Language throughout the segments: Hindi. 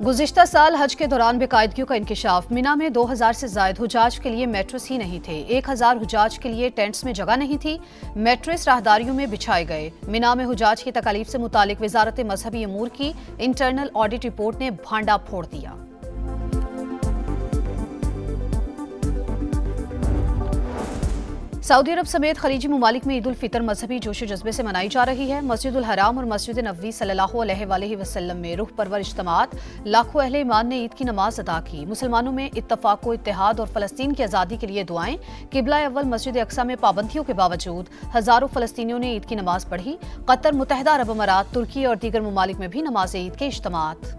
गुज़िश्ता साल हज के दौरान बेकायदगियों का इंकिशाफ। मिना में 2000 से जायद हुजाज के लिए मैट्रेस ही नहीं थे। 1000 हुजाज के लिए टेंट्स में जगह नहीं थी। मैट्रेस राहदारियों में बिछाए गए। मिना में हुजाज की तकालीफ से मुतालिक वजारत मजहबी अमूर की इंटरनल ऑडिट रिपोर्ट ने भांडा फोड़ दिया। सऊदी अरब समेत खलीजी ममालिक में ईद उल फितर मजहबी जोश जज्बे से मनाई जा रही है। मस्जिदुल हराम और मस्जिद नबवी सल्लल्लाहु अलैहि वसल्लम में रूह परवर इज्तिमात, लाखों अहले ईमान ने ईद की नमाज अदा की। मुसलमानों में इत्तफाक व इत्तेहाद और फलस्तीन की आज़ादी के लिए दुआएं। किबला अव्वल मस्जिद अक्सा में पाबंदियों के बावजूद हजारों फलस्तीनियों ने ईद की नमाज पढ़ी। कतर, मुत्तहिदा अरब अमारात, तुर्की और दीगर ममालिक में भी नमाज ईद के इज्तिमात।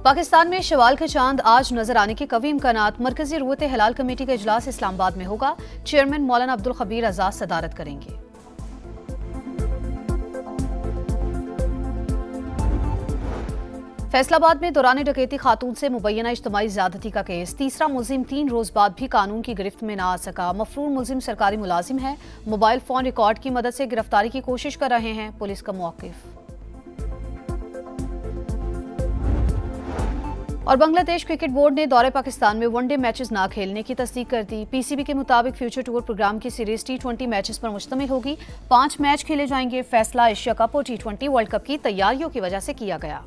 पाकिस्तान में शवाल का चांद आज नजर आने के कवी इम्कानात। मरकजी रुवत हलाल कमेटी का इजलास इस्लामाबाद में होगा। चेयरमैन मौलाना अब्दुल खबीर आजाद सदारत करेंगे। फैसलाबाद में दौरान डकैती खातून से मुबैना इज्तिमाई ज्यादती का केस। तीसरा मुलजिम 3 रोज बाद भी कानून की गिरफ्त में न आ सका। मफरूर मुलजिम सरकारी मुलाजिम है। मोबाइल फोन रिकॉर्ड की मदद से गिरफ्तारी की कोशिश कर रहे हैं। पुलिस का मौकिफ। और बांग्लादेश क्रिकेट बोर्ड ने दौरे पाकिस्तान में वनडे मैचेस ना खेलने की तस्दीक कर दी। पीसीबी के मुताबिक फ्यूचर टूर प्रोग्राम की सीरीज T20 मैचेस पर मुश्तमिल होगी। 5 मैच खेले जाएंगे। फैसला एशिया कप और T20 वर्ल्ड कप की तैयारियों की वजह से किया गया।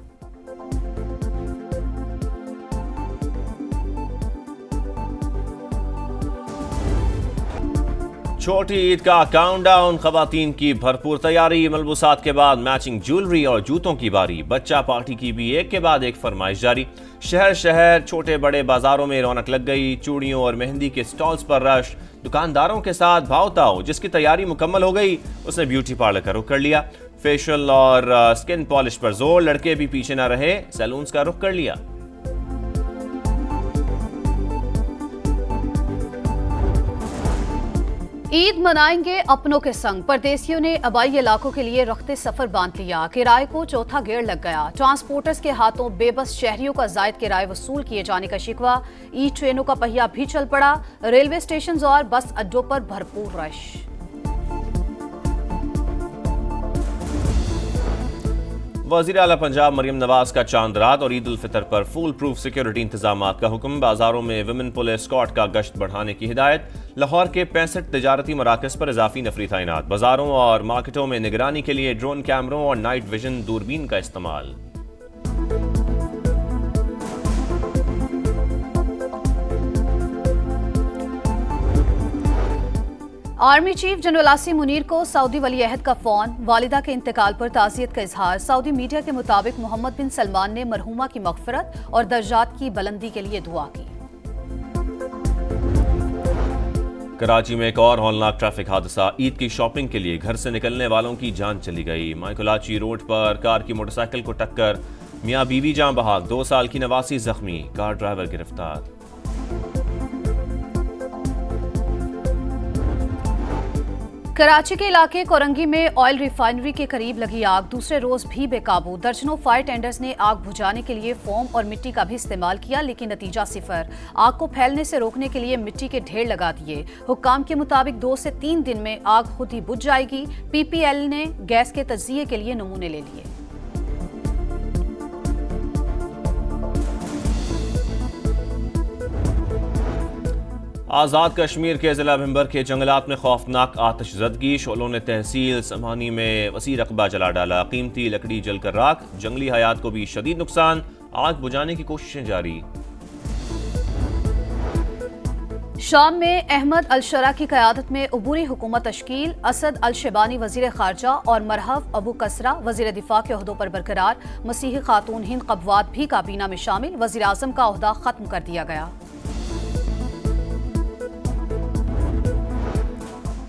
छोटी ईद का काउंटडाउन, खवातीन की भरपूर तैयारी। मलबूसात के बाद मैचिंग ज्वेलरी और जूतों की बारी। बच्चा पार्टी की भी एक के बाद एक फरमाइश जारी। शहर शहर छोटे बड़े बाजारों में रौनक लग गई। चूड़ियों और मेहंदी के स्टॉल्स पर रश। दुकानदारों के साथ भाव ताव। जिसकी तैयारी मुकम्मल हो गई उसने ब्यूटी पार्लर का रुख कर लिया। फेशियल और स्किन पॉलिश पर जोर। लड़के भी पीछे न रहे, सैलून्स का रुख कर लिया। ईद मनाएंगे अपनों के संग। परदेसियों ने आबाई इलाकों के लिए रखते सफर बांध लिया। किराए को चौथा गेड़ लग गया। ट्रांसपोर्टर्स के हाथों बेबस शहरियों का जायद किराए वसूल किए जाने का शिकवा। ई ट्रेनों का पहिया भी चल पड़ा। रेलवे स्टेशन और बस अड्डों पर भरपूर रश। वज़ीर आला पंजाब मरियम नवाज का चांद रात और ईद उल फितर पर फुल प्रूफ सिक्योरिटी इंतजामात का हुक्म। बाजारों में विमेन पुलिस स्क्वाड का गश्त बढ़ाने की हिदायत। लाहौर के 65 तिजारती मराकज पर इजाफी नफरी तैनात। बाजारों और मार्केटों में निगरानी के लिए ड्रोन कैमरों और नाइट विजन दूरबीन का इस्तेमाल। Army chief general Asim Munir को सऊदी वली अहद का फोन। वालिदा के इंतकाल पर ताज़ियत का इजहार। सऊदी मीडिया के मुताबिक मोहम्मद बिन सलमान ने मरहूमा की मगफरत और दर्जात की बुलंदी के लिए दुआ की। कराची में एक और हौलनाक ट्रैफिक हादसा। ईद की शॉपिंग के लिए घर से निकलने वालों की जान चली गई। माइकोलाची रोड पर कार की मोटरसाइकिल को टक्कर। मियां बीवी जान बहाक। 2 साल की नवासी जख्मी। कार ड्राइवर गिरफ्तार। कराची के इलाके कोरंगी में ऑयल रिफाइनरी के करीब लगी आग। दूसरे रोज भी बेकाबू। दर्जनों फायर टेंडर्स ने आग बुझाने के लिए फोम और मिट्टी का भी इस्तेमाल किया, लेकिन नतीजा सिफर। आग को फैलने से रोकने के लिए मिट्टी के ढेर लगा दिए। हुक्काम के मुताबिक 2 से 3 दिन में आग खुद ही बुझ जाएगी। PPL ने गैस के तज्जिए के लिए नमूने ले लिए। आज़ाद कश्मीर के जिला भिंबर के जंगलात में खौफनाक आतिशज़दगी। शोलों ने तहसील समानी में वसी रकबा जला डाला। कीमती लकड़ी जलकर राख। जंगली हयात को भी शदीद नुकसान। आग बुझाने की कोशिशें जारी। शाम में अहमद अल-शरा की क़यादत में अबूरी हुकूमत तश्कील। असद अल-शेबानी वज़ीर ख़ारजा और मरहफ अबू कसरा वज़ीर दिफा के ओहदों पर बरकरार। मसीही खातून हिंद कब्वात भी काबीना में शामिल। वज़ीर आज़म का ओहदा खत्म कर दिया गया।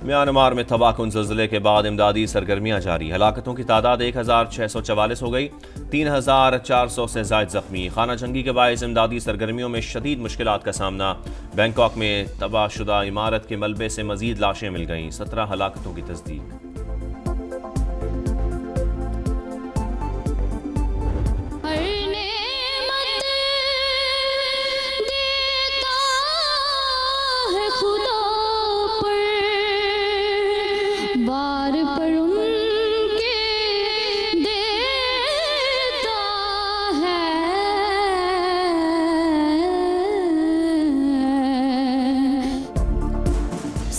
म्यांमार में तबाहकुन ज़लज़ले के बाद इमदादी सरगर्मियां जारी। हलाकतों की तादाद 1644 हो गई। 3400 से ज़ायद जख्मी। खाना जंगी के बायस इमदादी सरगर्मियों में शदीद मुश्किलात का सामना। बैंकॉक में तबाहशुदा इमारत के मलबे से मजीद लाशें मिल गईं। 17 हलाकतों की तस्दीक।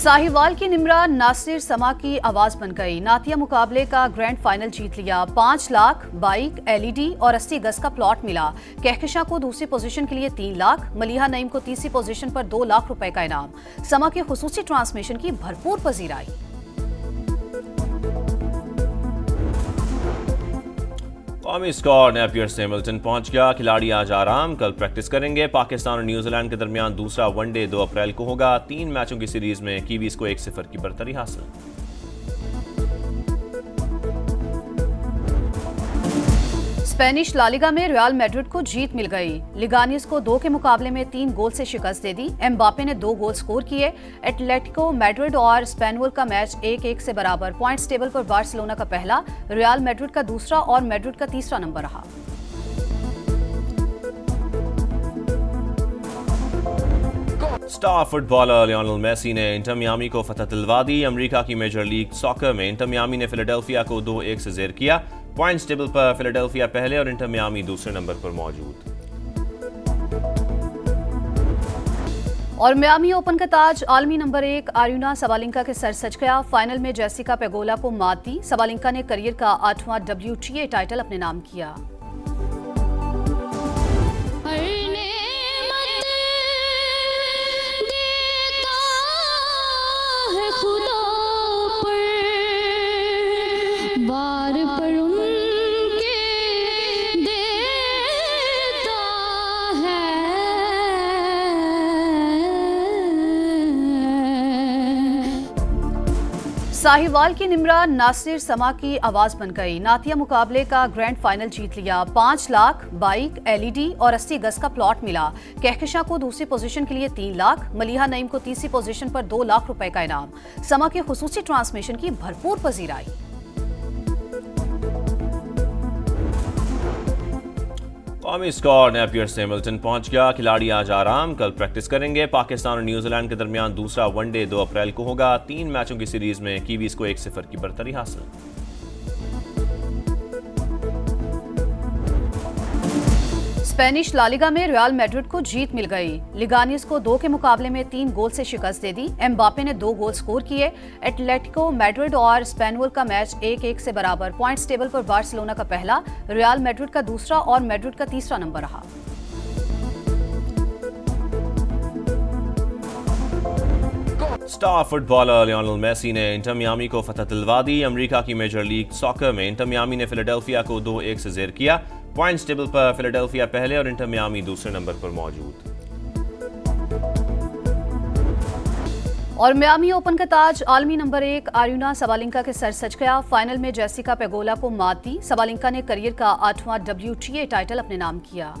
साहिवाल की निम्रा नासिर समा की आवाज बन गई। नातिया मुकाबले का ग्रैंड फाइनल जीत लिया। 5 लाख, बाइक, एलईडी और 80 गज का प्लॉट मिला। कहकशा को दूसरी पोजीशन के लिए 3 लाख, मलिहा नईम को तीसरी पोजीशन पर 2 लाख रुपए का इनाम। समा के खुसूसी ट्रांसमिशन की भरपूर पजीराई। कौमी स्क्वाड नेपियर से मिल्टन पहुंच गया। खिलाड़ी आज आराम, कल प्रैक्टिस करेंगे। पाकिस्तान और न्यूजीलैंड के दरमियान दूसरा वनडे 2 अप्रैल को होगा। 3 मैचों की सीरीज में कीवीज को 1-0 की बरतरी हासिल। स्पेनिश लालिगा में रियल मैड्रिड को जीत मिल गई। लिगानियस को 2 के मुकाबले में 3 गोल से शिकस्त दे दी। एम्बापे ने 2 गोल स्कोर किए। एटलेटिको मैड्रिड और स्पेनवल का मैच 1-1 से बराबर। पॉइंट्स टेबल पर बार्सिलोना का पहला, रियल मैड्रिड का दूसरा और मैड्रिड का तीसरा नंबर रहा। स्टार फुटबॉलर लियोनेल मेसी ने इंटर मियामी को फतह दिलवा दी। अमेरिका की मेजर लीग सॉकर में इंटर मियामी ने फिलाडेल्फिया को 2-1 से ज़ेर किया। पॉइंट्स टेबल पर फिलाडेल्फिया पहले और इंटर मियामी दूसरे नंबर पर मौजूद। और मियामी ओपन का ताज आलमी नंबर 1 आर्युना सबालिंका के सर सज गया। फाइनल में जेसिका पेगोला को मात दी। सबालिंका ने करियर का 8वां WTA टाइटल अपने नाम किया। बार पर उनके देता है। साहिवाल की निम्रा नासिर समा की आवाज बन गई। नातिया मुकाबले का ग्रैंड फाइनल जीत लिया। 5 लाख, बाइक, एलईडी और 80 गज का प्लॉट मिला। कहकशा को दूसरी पोजीशन के लिए 3 लाख, मलिहा नईम को तीसरी पोजीशन पर 2 लाख रुपए का इनाम। समा के खुसूसी ट्रांसमिशन की भरपूर पजीराई। कौमी स्क्वाड नेपियर से मिल्टन पहुंच गया। खिलाड़ी आज आराम, कल प्रैक्टिस करेंगे। पाकिस्तान और न्यूजीलैंड के दरमियान दूसरा वनडे 2 अप्रैल को होगा। 3 मैचों की सीरीज में कीवीज को 1-0 की बरतरी हासिल। स्पेनिश लालिगा में रियल मैड्रिड को जीत मिल गई। लिगानियस को 2 के मुकाबले में 3 गोल से शिकस्त दे दी। एम्बापे ने 2 गोल स्कोर किए। एटलेटिको मैड्रिड और स्पेनवल का मैच 1-1 से बराबर। पॉइंट्स टेबल पर बार्सिलोना का पहला, रियल मैड्रिड का दूसरा और मैड्रिड का तीसरा नंबर रहा। स्टार फुटबॉलर लियोनेल मेसी ने इंटर मियामी को फतह दिलवा दी। अमेरिका की मेजर लीग सॉकर में इंटर मियामी ने फिलाडेल्फिया को 2-1 से ज़ेर किया। पॉइंट्स टेबल पर फिलाडेल्फिया पहले और इंटर मियामी दूसरे नंबर पर मौजूद। और मियामी ओपन का ताज आलमी नंबर 1 आर्युना सबालिंका के सर सज गया। फाइनल में जेसिका पेगोला को मात दी। सबालिंका ने करियर का 8वां WTA टाइटल अपने नाम किया।